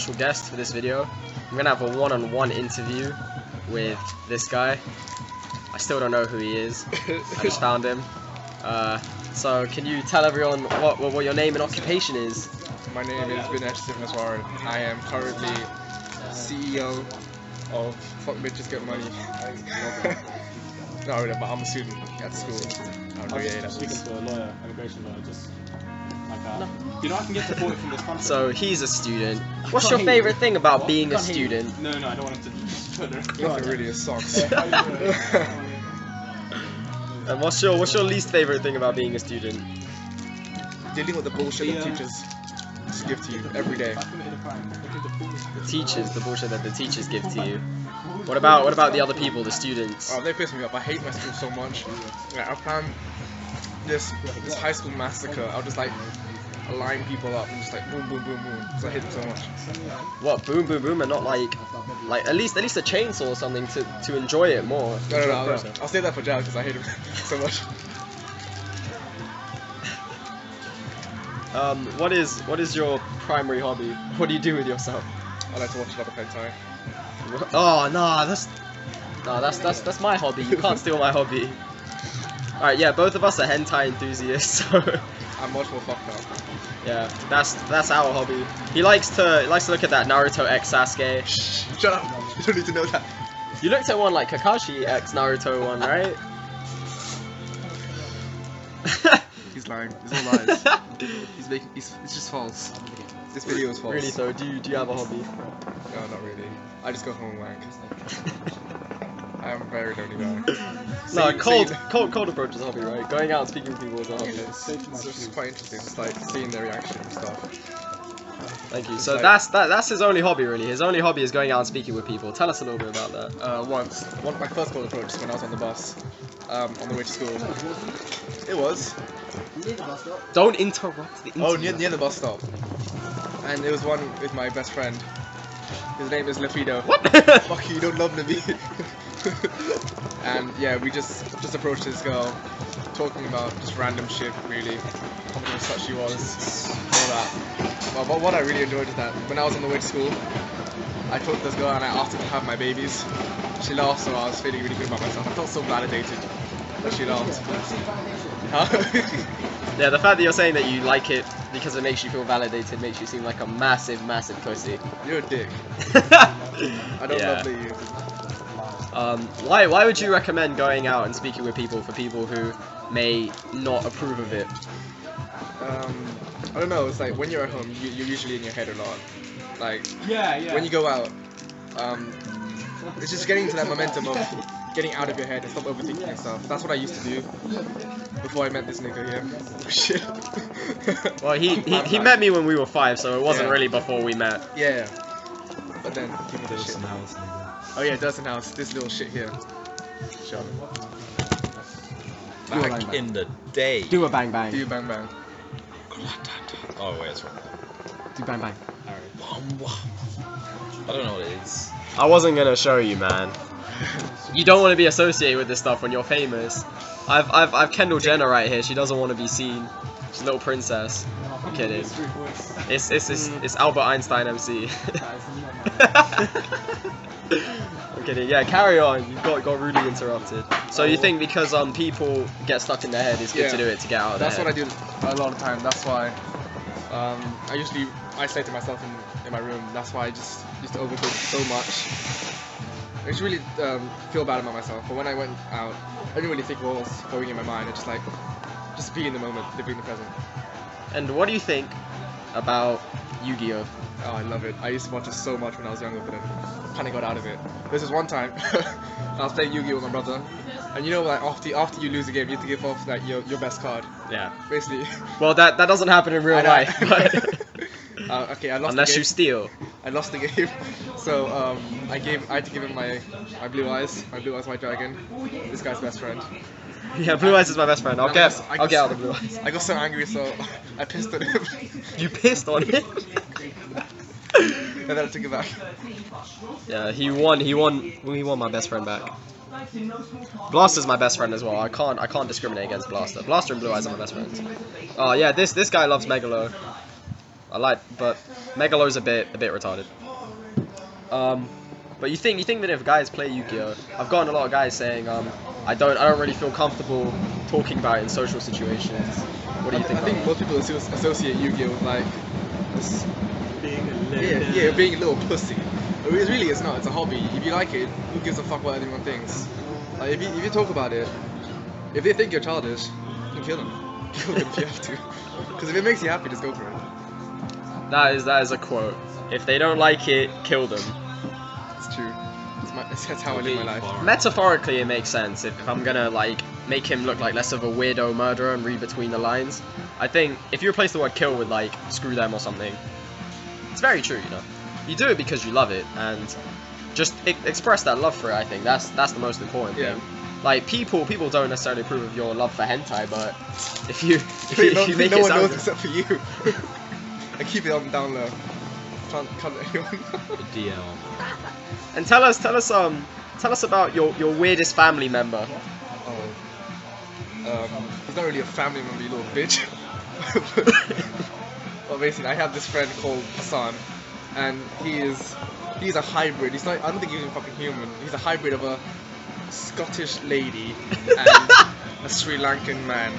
special guest for this video. I'm gonna have a one-on-one interview with this guy. I still don't know who he is. I just found him. So can you tell everyone what your name and occupation is? My name is Vinesh Sivnaswaran. I am currently CEO of Fuck Bitches Get Money. No, but I'm a student at school. I'm speaking to a lawyer, immigration lawyer, just like that. No. You know, I can get support from this country. So he's a student. What's your favorite thing about being a student? No, I don't want him to. Nothing really, it sucks. And what's your least favorite thing about being a student? Dealing with the bullshit that teachers just give to you every day. The bullshit that the teachers give to you. What about the other people, the students? Oh, they piss me off. I hate my school so much. Like, I planned this high school massacre. I'll just like line people up and just like boom, boom, boom, boom. Because I hate them so much. What, boom, boom, boom, and not like at least a chainsaw or something to enjoy it more? No. I'll say that for Jal because I hate him so much. What is your primary hobby? What do you do with yourself? I like to watch a lot of hentai. Oh no, that's my hobby. You can't steal my hobby. Alright, yeah, both of us are hentai enthusiasts, so I'm much more fucked up. yeah, that's our hobby. He likes to look at that Naruto X Sasuke. Shh, shut up! You don't need to know that. You looked at one like Kakashi X Naruto one, right? He's lying. It's all lies. It's just false. This video is false. Really? So do you have a hobby? No, not really. I just go home and wank. I'm a very lonely guy. No, cold approach is a hobby, right? Going out and speaking to people is a hobby. It's just quite interesting, just like seeing their reaction and stuff. Thank you. So that's his only hobby, really. His only hobby is going out and speaking with people. Tell us a little bit about that. My first cold approach when I was on the bus, on the way to school. It was. Don't interrupt the interview. Oh, near the bus stop. And it was one with my best friend. His name is Lafido. What? Fuck you, don't love Nabi. And yeah, we just approached this girl, talking about just random shit, really. How much of a slut she was, all that. But what I really enjoyed is that when I was on the way to school, I talked to this girl and I asked her to have my babies. She laughed, so I was feeling really good about myself. I felt so validated that she laughed. Huh? Yeah, the fact that you're saying that you like it because it makes you feel validated makes you seem like a massive pussy. You're a dick. I don't love you. Why would you recommend going out and speaking with people for people who may not approve of it? I don't know, it's like when you're at home, you're usually in your head a lot. Like, yeah. when you go out, it's just getting into that momentum of getting out of your head and stop overthinking and stuff. That's what I used to do before I met this nigga here. Oh, shit. Well, he met me when we were 5, so it wasn't really before we met. Yeah. But then, give me the shit. Oh yeah, Dustin House, this little shit here. Shut up. Back in the day. Do a bang bang. Do bang bang. Oh wait, that's wrong. Do bang bang. I don't know what it is. I wasn't gonna show you, man. You don't want to be associated with this stuff when you're famous. I've Kendall Jenner right here. She doesn't want to be seen. She's a little princess. I'm kidding. It's Albert Einstein MC. I'm kidding. Yeah, carry on. You got rudely interrupted. So you think because people get stuck in their head, it's good to do it to get out of their head? That's what I do a lot of the time. That's why I usually isolate myself in my room. That's why I just used to overthink so much. I used to really feel bad about myself. But when I went out, I didn't really think what was going in my mind. I just be in the moment, living in the present. And what do you think about Yu-Gi-Oh? Oh, I love it. I used to watch it so much when I was younger, but then I kind of got out of it. This was one time I was playing Yu-Gi-Oh with my brother, and you know, like after you lose a game, you have to give off like your best card. Yeah. Basically. Well, that doesn't happen in real life. But okay, I lost. Unless the game. you steal. I lost the game, so I had to give him my blue eyes, white dragon. This guy's best friend. Yeah, blue eyes is my best friend. I'll get out the blue eyes. I got so angry, so I pissed on him. You pissed on him? And then I took it back. Yeah, he won my best friend back. Blaster's my best friend as well. I can't discriminate against Blaster. Blaster and Blue Eyes are my best friends. Oh yeah, this guy loves Megalo. but Megalo's a bit retarded. But you think that if guys play Yu-Gi-Oh, I've gotten a lot of guys saying I don't really feel comfortable talking about it in social situations. What do you think? I think most people associate Yu-Gi-Oh with like this Being a being a little pussy. But really, it's not. It's a hobby. If you like it, who gives a fuck what anyone thinks? Like if you talk about it, if they think you're childish, you can kill them. Kill them if you have to. Because if it makes you happy, just go for it. That is a quote. If they don't like it, kill them. It's true. That's how I live my life. Metaphorically, it makes sense. If I'm gonna like make him look like less of a weirdo murderer and read between the lines, I think if you replace the word kill with like screw them or something, it's very true. You know, you do it because you love it and just express that love for it. I think that's the most important thing. Like people don't necessarily approve of your love for hentai, but if you make no it one sound knows good. except for you. I keep it on down low. Can't let anyone. DL. And tell us about your weirdest family member. He's not really a family member, you little bitch. Well, basically, I have this friend called Hassan, and he's a hybrid. I don't think he's even fucking human. He's a hybrid of a Scottish lady and a Sri Lankan man.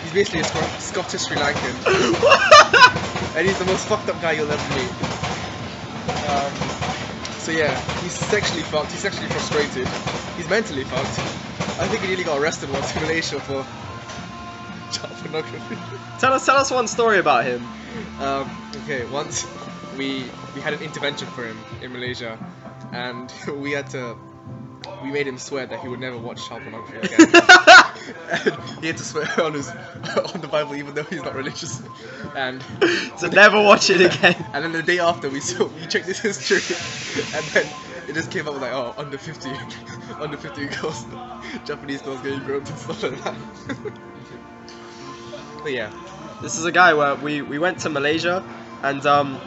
He's basically a Scottish Sri Lankan, and he's the most fucked up guy you'll ever meet. So yeah, he's sexually fucked. He's sexually frustrated. He's mentally fucked. I think he nearly got arrested once in Malaysia for child pornography. Tell us one story about him. Okay, once we had an intervention for him in Malaysia, and we made him swear that he would never watch child pornography again. And he had to swear on the Bible, even though he's not religious. And So never watch it again. and then the day after, we checked his history, and then it just came up with like, oh, under 50 girls, Japanese girls getting groped and stuff like that. But yeah. This is a guy where we went to Malaysia, and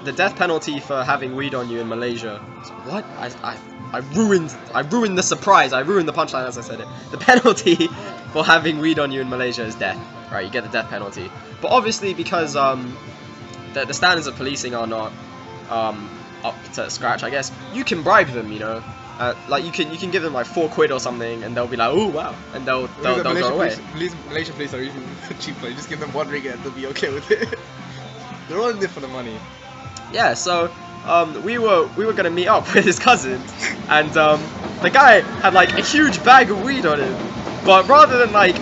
the death penalty for having weed on you in Malaysia. So what? I ruined the surprise. I ruined the punchline as I said it. The penalty for having weed on you in Malaysia is death. Right, you get the death penalty. But obviously, because the standards of policing are not up to scratch, I guess you can bribe them. You know, like you can give them like £4 or something, and they'll be like, oh wow, and they'll go away. Malaysian police are even cheaper. You just give them one ringgit and they'll be okay with it. They're all in there for the money. Yeah, so we were gonna meet up with his cousin, and the guy had like a huge bag of weed on him, but rather than like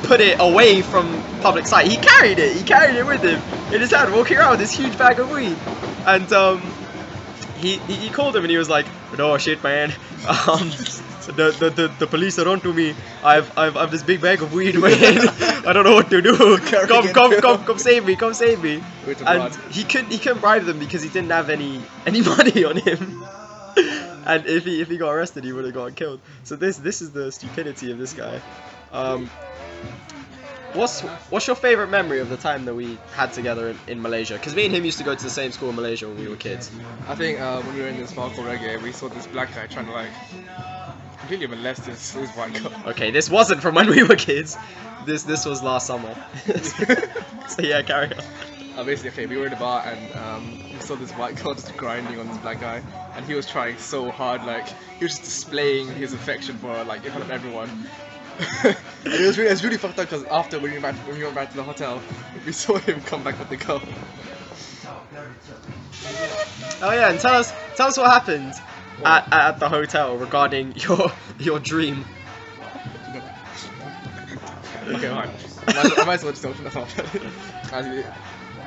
put it away from public sight, he carried it with him in his hand, walking around with this huge bag of weed, and he called him and he was like, "No shit, man, the police are onto me. I've this big bag of weed, man. I don't know what to do. Come save me. And he couldn't bribe them because he didn't have any money on him. And if he got arrested, he would have gotten killed. So this is the stupidity of this guy. What's your favorite memory of the time that we had together in Malaysia? Because me and him used to go to the same school in Malaysia when we were kids. I think when we were in this bar called Reggae, we saw this black guy trying to like completely molest this white girl. Okay, this wasn't from when we were kids. This was last summer. So yeah, carry on. Basically, okay, we were in a bar and we saw this white girl just grinding on this black guy, and he was trying so hard, like he was just displaying his affection for her, like in front of everyone. And it was really fucked up because after when we went back to the hotel, we saw him come back with the girl. Oh yeah, and tell us what happened at the hotel regarding your dream. Okay, fine. I might as well just open the phone.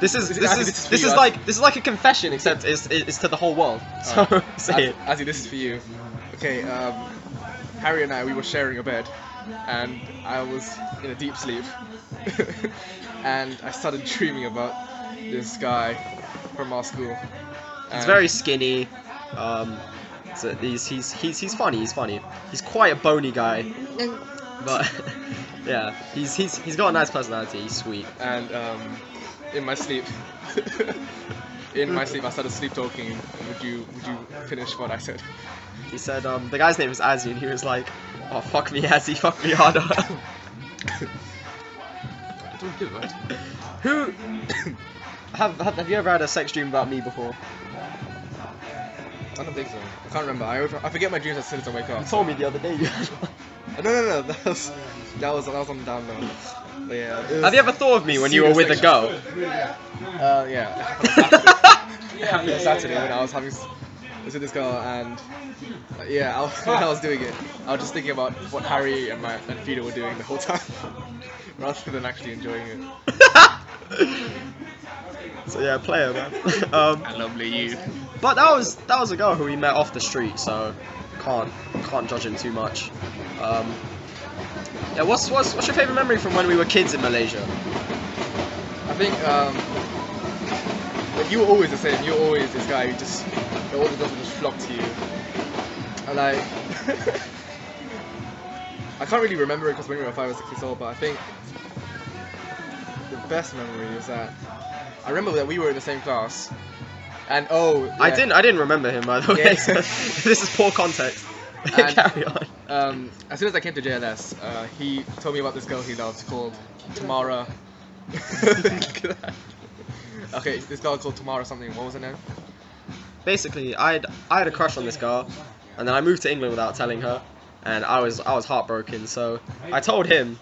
This is like a confession, except it's to the whole world. So say it. Azzy, this is for you. Okay, Harry and I, we were sharing a bed, and I was in a deep sleep, and I started dreaming about this guy from our school. He's very skinny. So he's funny. He's quite a bony guy, but yeah, he's got a nice personality. He's sweet. And in my sleep, I started sleep talking. Would you finish what I said? He said the guy's name was Azzy, and he was like, "Oh fuck me, Azzy, fuck me harder." Don't give it. Have you ever had a sex dream about me before? I don't think so. I can't remember. I forget my dreams as soon as I wake up. You told me the other day you had one. No. That was on the down low. But yeah. Have you ever thought of me when you were with a girl? Yeah. It happened on Saturday when I was with this girl, and yeah, when I was doing it, I was just thinking about what Harry and Peter were doing the whole time, rather than actually enjoying it. So yeah, player man. I lovely you. But that was a girl who we met off the street, so can't judge him too much. Yeah, what's your favorite memory from when we were kids in Malaysia? I think like, you were always the same. You were always this guy who just all the girls would just flock to you. And like I can't really remember it because when we were 5 or 6 years old, but I think the best memory is that I remember that we were in the same class. And yeah. I didn't remember him, by the way. Yeah. So this is poor context. Carry on. As soon as I came to JLS, he told me about this girl he loves called Tamara. Look at that. Okay, this girl called Tamara something. What was her name? Basically, I had a crush on this girl, and then I moved to England without telling her, and I was heartbroken. So I told him.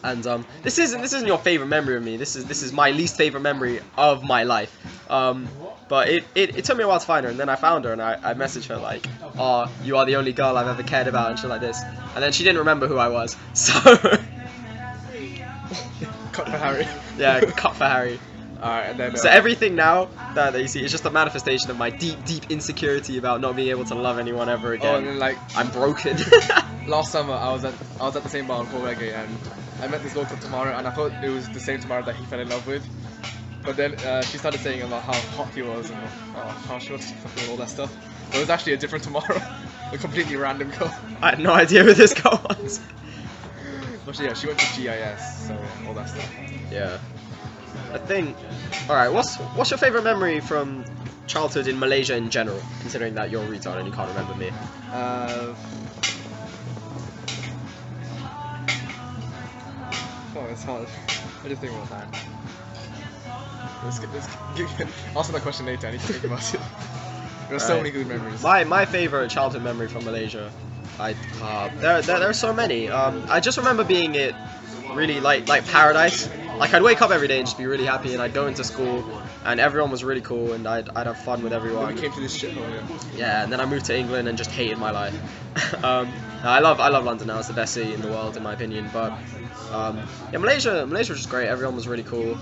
And this isn't your favorite memory of me. This is my least favorite memory of my life. But it took me a while to find her, and then I found her, and I messaged her like, "Oh, you are the only girl I've ever cared about," and shit like this. And then she didn't remember who I was. So Cut for Harry. Yeah, cut for Harry. Alright, and then So everything now that you see is just a manifestation of my deep insecurity about not being able to love anyone ever again. and then, like, I'm broken. last summer I was at the same bar in Port Reggae, and I met this girl called Tamara, and I thought it was the same Tamara that he fell in love with. But then she started saying about how hot he was and how short he was and all that stuff. But it was actually a different Tamara, a completely random girl. I had no idea who this girl was. But yeah, she went to GIS, so yeah, all that stuff. Yeah. I think. Alright, what's your favourite memory from childhood in Malaysia in general, considering that you're a retard and you can't remember me? Oh, it's hard. I just think about that. Answer that question later, I need to think about it. There are so many good memories. My favourite childhood memory from Malaysia, there are so many. I just remember being it really like paradise. Like I'd wake up every day and just be really happy, and I'd go into school and everyone was really cool, and I'd have fun with everyone. We came to this shithole, yeah, and then I moved to England and just hated my life. I love London now. It's the best city in the world in my opinion. But yeah, Malaysia was just great. Everyone was really cool.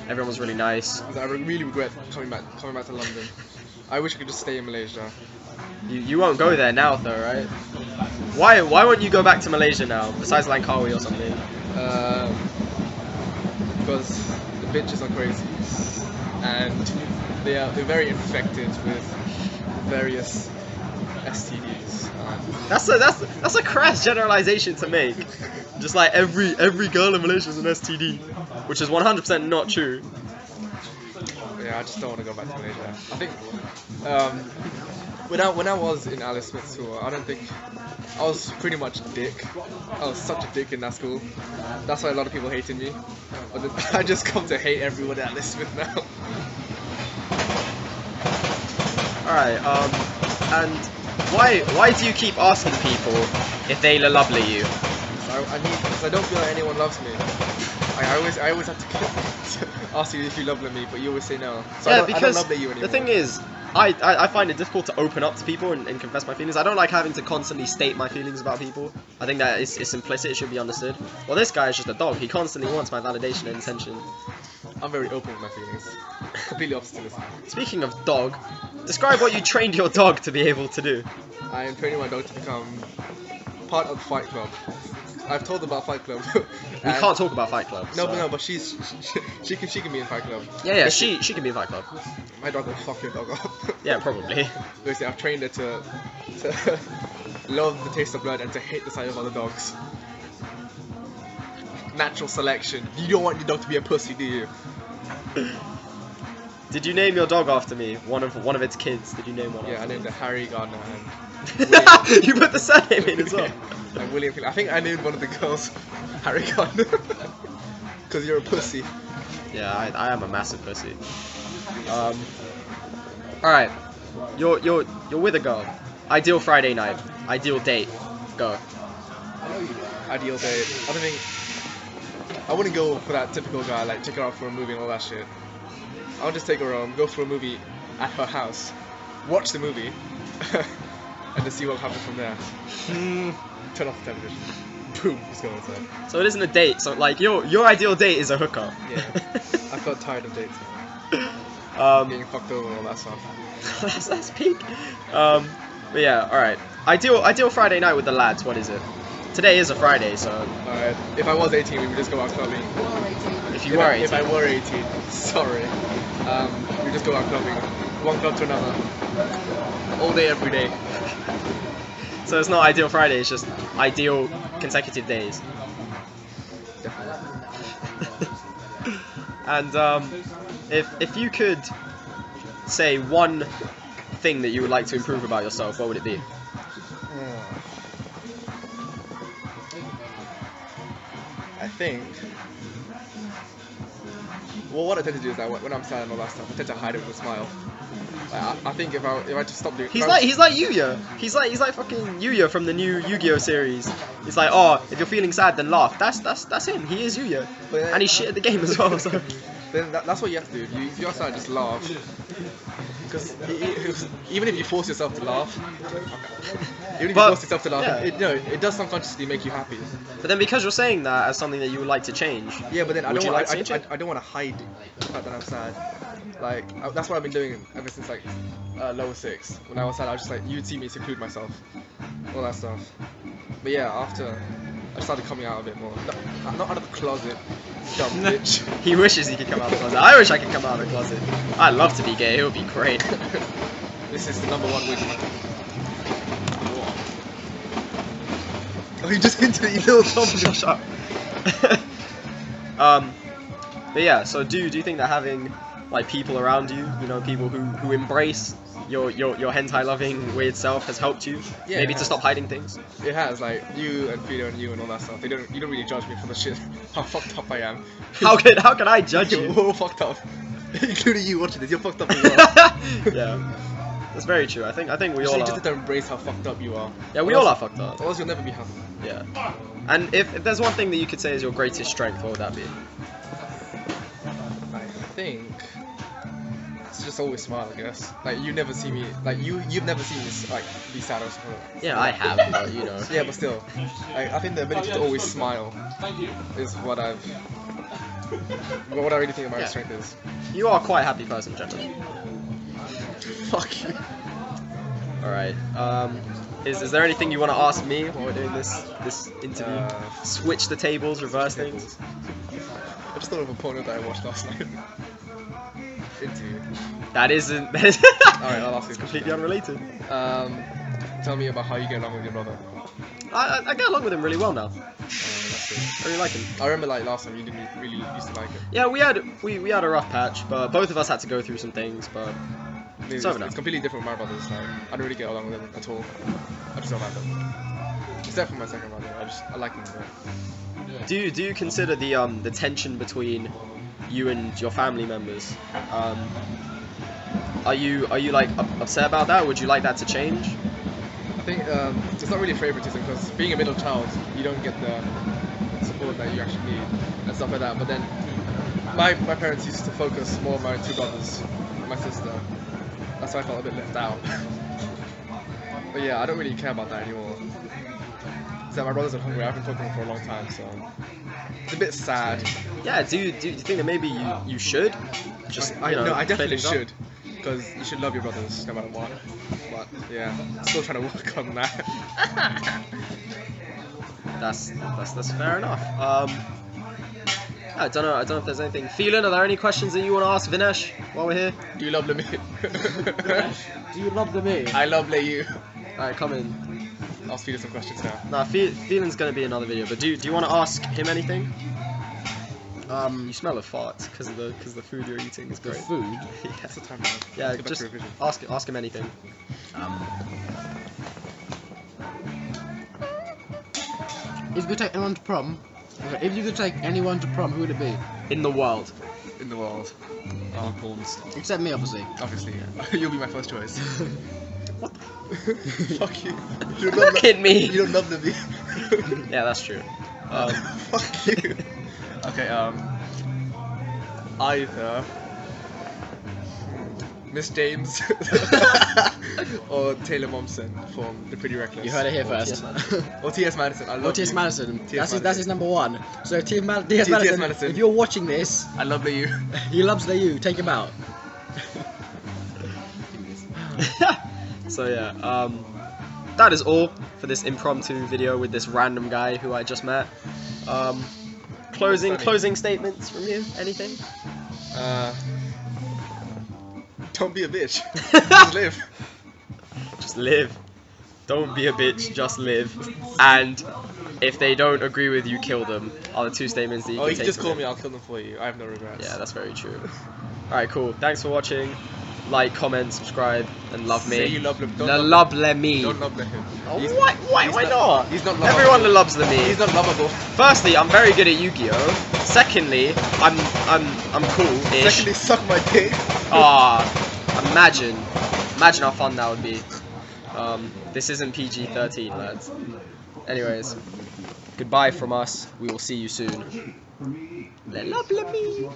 Everyone was really nice. I really regret coming back to London. I wish I could just stay in Malaysia. You won't go there now though, right? Why won't you go back to Malaysia now? Besides Langkawi or something? Because the bitches are crazy, and they're very infected with various STDs. That's a crass generalization to make. Just like every girl in Malaysia is an STD, which is 100% not true. Yeah, I just don't want to go back to Malaysia. I think when I was in Alice Smith's school, I don't think I was pretty much a dick. I was such a dick in that school. That's why a lot of people hated me. But then I just come to hate everyone at Alice Smith now. Alright, and why do you keep asking people if they lovely you? Because I don't feel like anyone loves me. I always have to ask you if you love me, but you always say no. So yeah, I don't love you anymore. The thing is, I find it difficult to open up to people and confess my feelings. I don't like having to constantly state my feelings about people. I think that it's implicit, it should be understood. Well, this guy is just a dog. He constantly wants my validation and attention. I'm very open with my feelings. Completely opposite of this. Speaking of dog, describe what you trained your dog to be able to do. I am training my dog to become part of Fight Club. I've told about Fight Club. We can't talk about Fight Club. No, so. but she can be in Fight Club. Yeah, she can be in Fight Club. My dog will fuck your dog up. Yeah, probably. Basically, I've trained her to love the taste of blood and to hate the sight of other dogs. Natural selection. You don't want your dog to be a pussy, do you? Did you name your dog after me? One of its kids. Did you name one? Yeah, I named it Harry Gardner and You put the surname in as well. And William. I think I named one of the girls Harry Gardner. Because you're a pussy. Yeah, I am a massive pussy. Alright. You're with a girl. Ideal Friday night. Ideal date. Go. Ideal date. I don't think. I wouldn't go for that typical guy, like take her out for a movie and all that shit. I'll just take her home, go for a movie at her house, watch the movie, and just see what happens from there. Turn off the television. Boom, just go inside. So it isn't a date. So like your ideal date is a hookup. Yeah. I've got tired of dates. Getting fucked over and all that stuff. that's peak. But yeah, all right. Ideal Friday night with the lads. What is it? Today is a Friday, so. Alright. If I was 18, we would just go out clubbing. If you were 18. If I were 18, sorry. We just go out clubbing, one club to another, all day, every day. So it's not ideal Friday. It's just ideal consecutive days. And if you could say one thing that you would like to improve about yourself, what would it be? I think. Well, what I tend to do is that when I'm sad and all that stuff, I tend to hide it with a smile. Like, I think if I just stop doing. He's like Yuya. He's like fucking Yuya from the new Yu-Gi-Oh series. He's like, oh, if you're feeling sad, then laugh. That's him. He is Yuya, and he's shit at the game as well. So. Then that's what you have to do. If you're sad, just laugh. Because even if you force yourself to laugh, it does subconsciously make you happy. But then because you're saying that as something that you would like to change, yeah, but then I would don't you want like to change it? I don't want to hide the fact that I'm sad. Like that's what I've been doing ever since like lower 6. When I was sad, I was just like you'd see me seclude myself, all that stuff. But yeah, after I started coming out a bit more, not out of the closet. Dumb bitch. He wishes he could come out of the closet. I wish I could come out of the closet. I'd love to be gay. It would be great. This is the #1 wig. Oh, you just hinted at you little Tom. Shut up. But yeah. So do you think that having like people around you, you know, people who embrace your hentai loving weird self has helped you? Yeah, maybe to stop hiding things? It has, like you and Fido and you and all that stuff. You don't really judge me for the shit how fucked up I am. How can I judge you? You're all fucked up. Including you watching this, you're fucked up as well. Yeah. That's very true. I think we all you are. just have to embrace how fucked up you are. Yeah, we all are fucked up. Or else you'll never be happy. Yeah. And if there's one thing that you could say is your greatest strength, what would that be? I think it's just always smile, I guess. Like you never see me, like you've never seen me like be sad or something. Yeah, I have, but you know. Yeah, but still, like, I think the ability to always smile is what I really think my strength is. You are quite a happy person, generally. Fuck you. Alright, is there anything you want to ask me while we're doing this interview? Switch the tables, reverse things? I just thought of a porno that I watched last night. Interview. That isn't... Alright, I'll ask you. It's completely unrelated. Tell me about how you get along with your brother. I get along with him really well now. That's good. I really like him. I remember like last time you didn't really used to like him. Yeah, we had a rough patch, but both of us had to go through some things, but... It's completely different with my brothers. Like, I don't really get along with them at all. I just don't like them. Except for my second brother, I like him. But... Do you consider the tension between you and your family members? Are you like upset about that? Would you like that to change? I think it's not really favoritism because being a middle child, you don't get the support that you actually need and stuff like that. But then my parents used to focus more on my 2 brothers and my sister. That's why I felt a bit left out. But yeah, I don't really care about that anymore. So my brothers are hungry. I've been talking to them for a long time, so it's a bit sad. Yeah. Do you think that maybe you should just I definitely should, because you should love your brothers no matter what. But yeah, still trying to work on that. That's fair enough. I don't know if there's anything. Phelan, are there any questions that you want to ask Vinesh while we're here? Do you love Lemmy? Do you love me? I love you. Alright, come in. I'll feed you some questions now. Nah, Phelan's gonna be another video, but do you want to ask him anything? You smell of farts because the food you're eating is great. The food? Yeah. That's the time now. Yeah, Let's get back just to revision. ask him anything. If you could take anyone to prom, who would it be? In the world. in the world. Porn stuff. Except me, obviously. Obviously, yeah. You'll be my first choice. Fuck you. You don't Look at me. You don't love the Yeah, that's true. Fuck you. Okay, either Miss James or Taylor Momsen from The Pretty Reckless. You heard it here first. Or T.S. Madison. I love Or T.S. you. Madison. T.S. That's his number one. So T.S. T.S. Madison, Madison. if you're watching this, I love the you. he loves the you. Take him out. So yeah, that is all for this impromptu video with this random guy who I just met. Closing statements from you? Anything? Don't be a bitch. Just live. Just live. Don't be a bitch, just live. And if they don't agree with you, kill them. Are the two statements that you Oh, can you can take just from call it. me, I'll kill them for you. I have no regrets. Yeah, that's very true. Alright, cool. Thanks for watching. Like, comment, subscribe, and love me. Say you love him. Don't Love me. Don't love him. Oh, He's- why he's not? He's not lovable. Everyone loves me. He's not lovable. Firstly, I'm very good at Yu-Gi-Oh. Secondly, I'm cool-ish. Secondly, suck my dick. Imagine how fun that would be. This isn't PG-13, lads. Anyways, goodbye from us. We will see you soon. Love me.